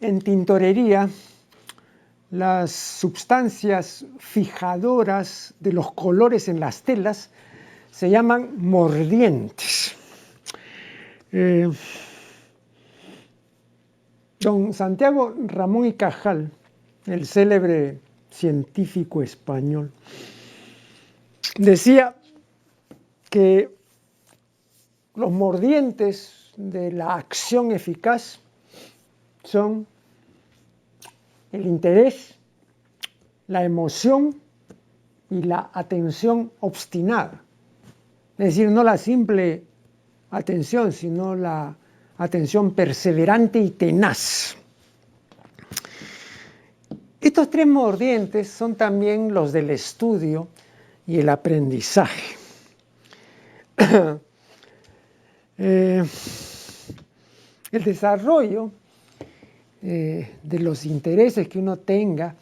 En tintorería, las sustancias fijadoras de los colores en las telas se llaman mordientes. Don Santiago Ramón y Cajal, el célebre científico español, decía que los mordientes de la acción eficaz son el interés, la emoción y la atención obstinada. Es decir, no la simple atención, sino la atención perseverante y tenaz. Estos tres mordientes son también los del estudio y el aprendizaje. El desarrollo de los intereses que uno tenga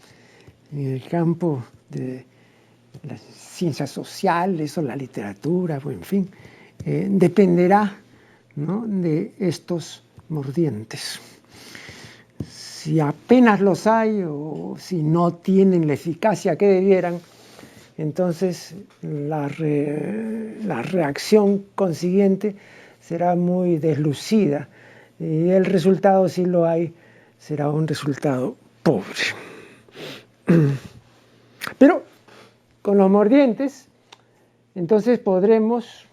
en el campo de las ciencias sociales o la literatura, o en fin, dependerá, ¿no?, de estos mordientes. Si apenas los hay o si no tienen la eficacia que debieran, entonces la reacción consiguiente será muy deslucida y el resultado, si lo hay, será un resultado pobre. Pero con los mordientes, entonces podremos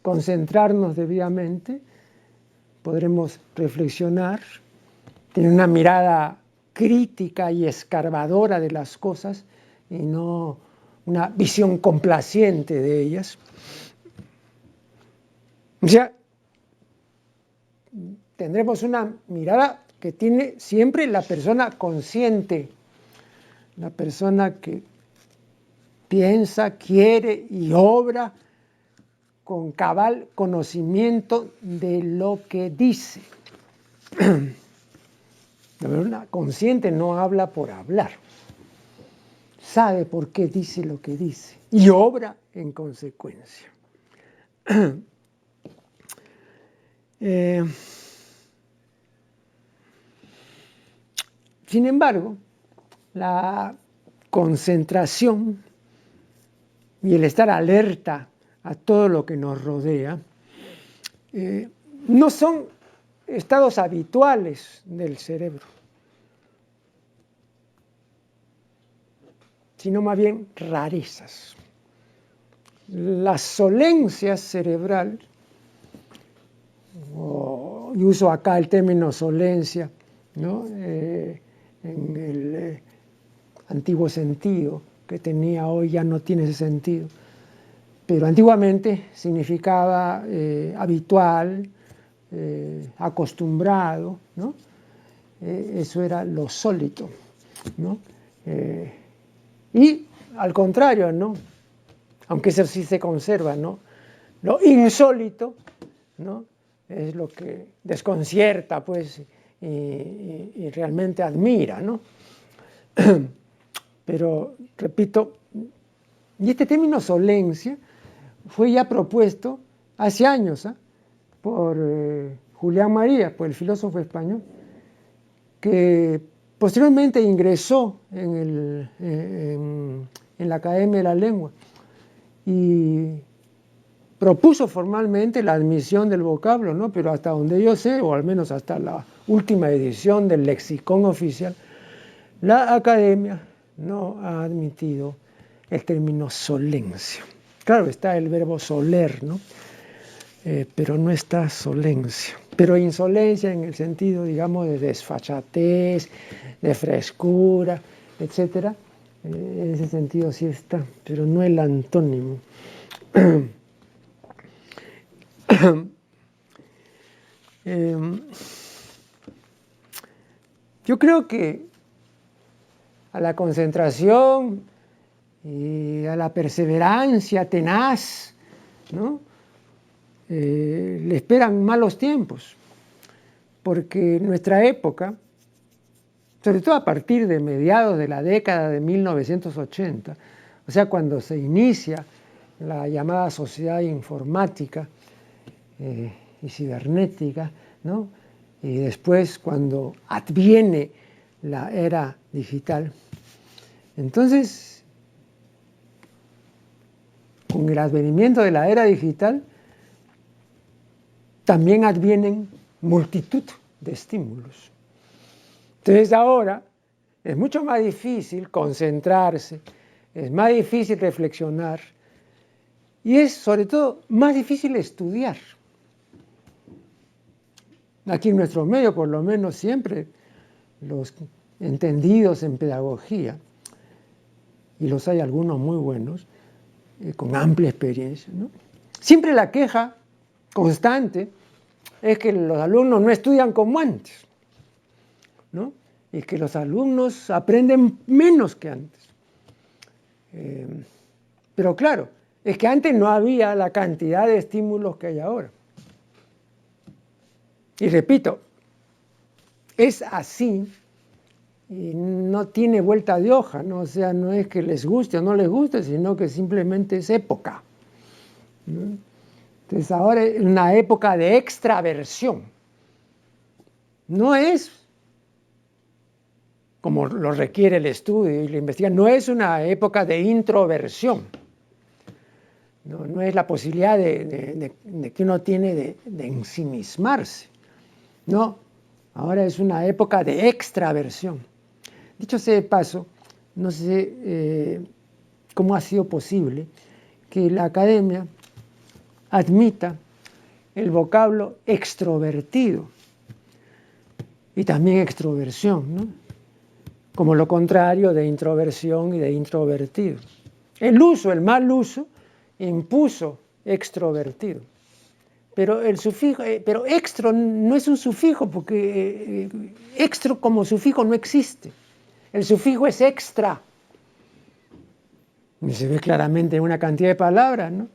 concentrarnos debidamente, podremos reflexionar, tener una mirada crítica y escarbadora de las cosas y no una visión complaciente de ellas. O sea, tendremos una mirada que tiene siempre la persona consciente, la persona que piensa, quiere y obra con cabal conocimiento de lo que dice. La persona consciente no habla por hablar, sabe por qué dice lo que dice y obra en consecuencia. Sin embargo, la concentración y el estar alerta a todo lo que nos rodea no son estados habituales del cerebro, sino más bien rarezas. La solencia cerebral, y uso acá el término solencia, ¿no?, en el antiguo sentido que tenía, hoy ya no tiene ese sentido, pero antiguamente significaba habitual, acostumbrado, ¿no? Eso era lo sólido, ¿no? Y al contrario, ¿no?, aunque eso sí se conserva, ¿no?, lo insólito, ¿no?, es lo que desconcierta, pues, y realmente admira, ¿no? Pero, repito, y este término solencia fue ya propuesto hace años por Julián María, por el filósofo español, que posteriormente ingresó en la Academia de la Lengua y propuso formalmente la admisión del vocablo, ¿no? Pero hasta donde yo sé, o al menos hasta la última edición del lexicón oficial, la Academia no ha admitido el término solencia. Claro, está el verbo soler, ¿no? Pero no está solencia. Pero insolencia en el sentido, digamos, de desfachatez, de frescura, etc. En ese sentido sí está, pero no el antónimo. Yo creo que a la concentración y a la perseverancia tenaz, ¿no?, le esperan malos tiempos, porque nuestra época, sobre todo a partir de mediados de la década de 1980, o sea, cuando se inicia la llamada sociedad informática y cibernética, ¿no?, y después cuando adviene la era digital. Entonces, con el advenimiento de la era digital, también advienen multitud de estímulos. Entonces ahora es mucho más difícil concentrarse, es más difícil reflexionar y es sobre todo más difícil estudiar. Aquí en nuestro medio, por lo menos siempre, los entendidos en pedagogía, y los hay algunos muy buenos, con amplia experiencia, ¿no? Siempre la queja constante es que los alumnos no estudian como antes, ¿no? Y que los alumnos aprenden menos que antes. Pero claro, es que antes no había la cantidad de estímulos que hay ahora. Y repito, es así y no tiene vuelta de hoja, ¿no? O sea, no es que les guste o no les guste, sino que simplemente es época, ¿no? Entonces ahora es una época de extraversión. No es como lo requiere el estudio y la investigación, no es una época de introversión. No es la posibilidad de que uno tiene de ensimismarse. No, ahora es una época de extraversión. Dicho sea de paso, no sé cómo ha sido posible que la academia admita el vocablo extrovertido y también extroversión, ¿no? Como lo contrario de introversión y de introvertido. El mal uso, impuso extrovertido. Pero el sufijo, pero extro no es un sufijo, porque extro como sufijo no existe. El sufijo es extra. Y se ve claramente en una cantidad de palabras, ¿no?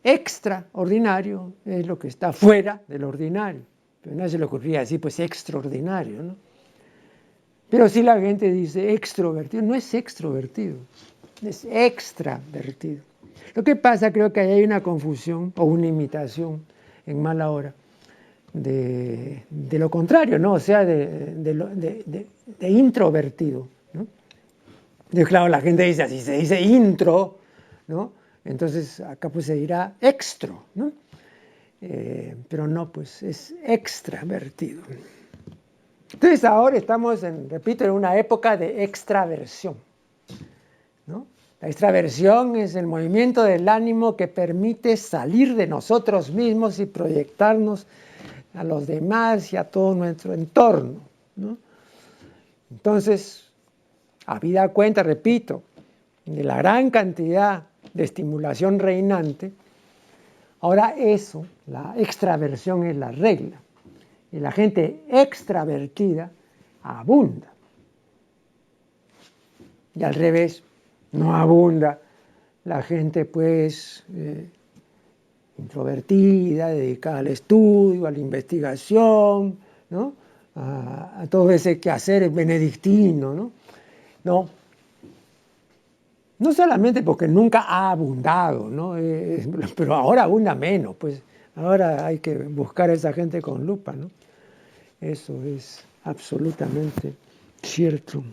Extraordinario es lo que está fuera del ordinario. Pero no se le ocurría decir, pues, extraordinario, ¿no? Pero si la gente dice extrovertido, no es extrovertido, es extravertido. Lo que pasa, creo que ahí hay una confusión o una imitación en mala hora de lo contrario, ¿no? O sea, de introvertido, ¿no? Y claro, la gente dice así, se dice intro, ¿no? Entonces acá pues se dirá extro, ¿no? Pero no, pues es extravertido. Entonces ahora estamos, repito, en una época de extraversión, ¿no? La extraversión es el movimiento del ánimo que permite salir de nosotros mismos y proyectarnos a los demás y a todo nuestro entorno, ¿no? Entonces, habida cuenta, repito, de la gran cantidad de estimulación reinante, ahora eso, la extraversión es la regla. Y la gente extravertida abunda. Y al revés, no abunda la gente pues introvertida, dedicada al estudio, a la investigación, ¿no? A todo ese quehacer benedictino, ¿no? No solamente porque nunca ha abundado, ¿no? Pero ahora abunda menos, pues ahora hay que buscar a esa gente con lupa, ¿no? Eso es absolutamente cierto.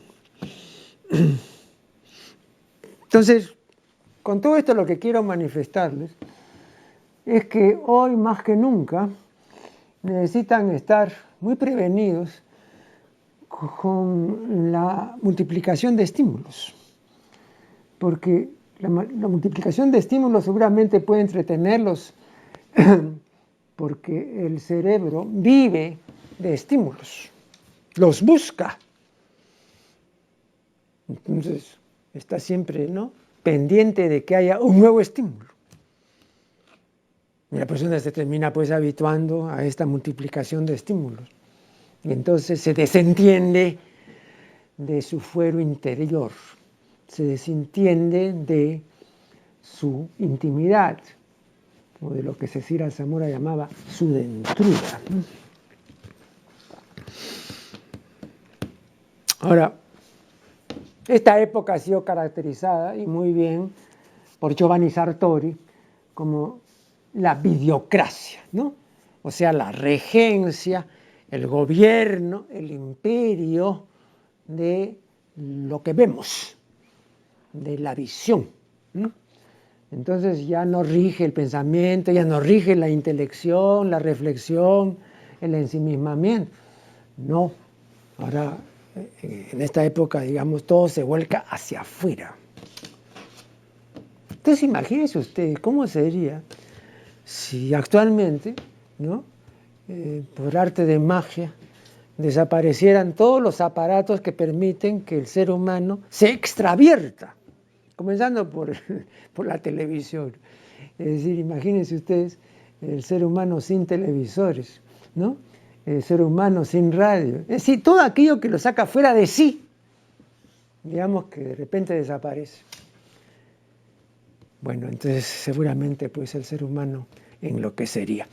Entonces, con todo esto lo que quiero manifestarles es que hoy más que nunca necesitan estar muy prevenidos con la multiplicación de estímulos, porque la multiplicación de estímulos seguramente puede entretenerlos porque el cerebro vive de estímulos, los busca. Entonces, está siempre, ¿no?, pendiente de que haya un nuevo estímulo. Y la persona se termina pues habituando a esta multiplicación de estímulos. Y entonces se desentiende de su fuero interior, se desentiende de su intimidad, o de lo que Cecilia Zamora llamaba su dentrura. Ahora, esta época ha sido caracterizada, y muy bien, por Giovanni Sartori, como la videocracia, ¿no? O sea, la regencia el gobierno, el imperio de lo que vemos, de la visión, ¿no? Entonces ya no rige el pensamiento, ya no rige la intelección, la reflexión, el ensimismamiento. No, ahora en esta época, digamos, todo se vuelca hacia afuera. Entonces imagínense ustedes cómo sería si actualmente, ¿no? Por arte de magia, desaparecieran todos los aparatos que permiten que el ser humano se extravierta, comenzando por la televisión. Es decir, imagínense ustedes el ser humano sin televisores, ¿no? El ser humano sin radio. Es decir, todo aquello que lo saca fuera de sí, digamos que de repente desaparece. Bueno, entonces seguramente pues el ser humano enloquecería.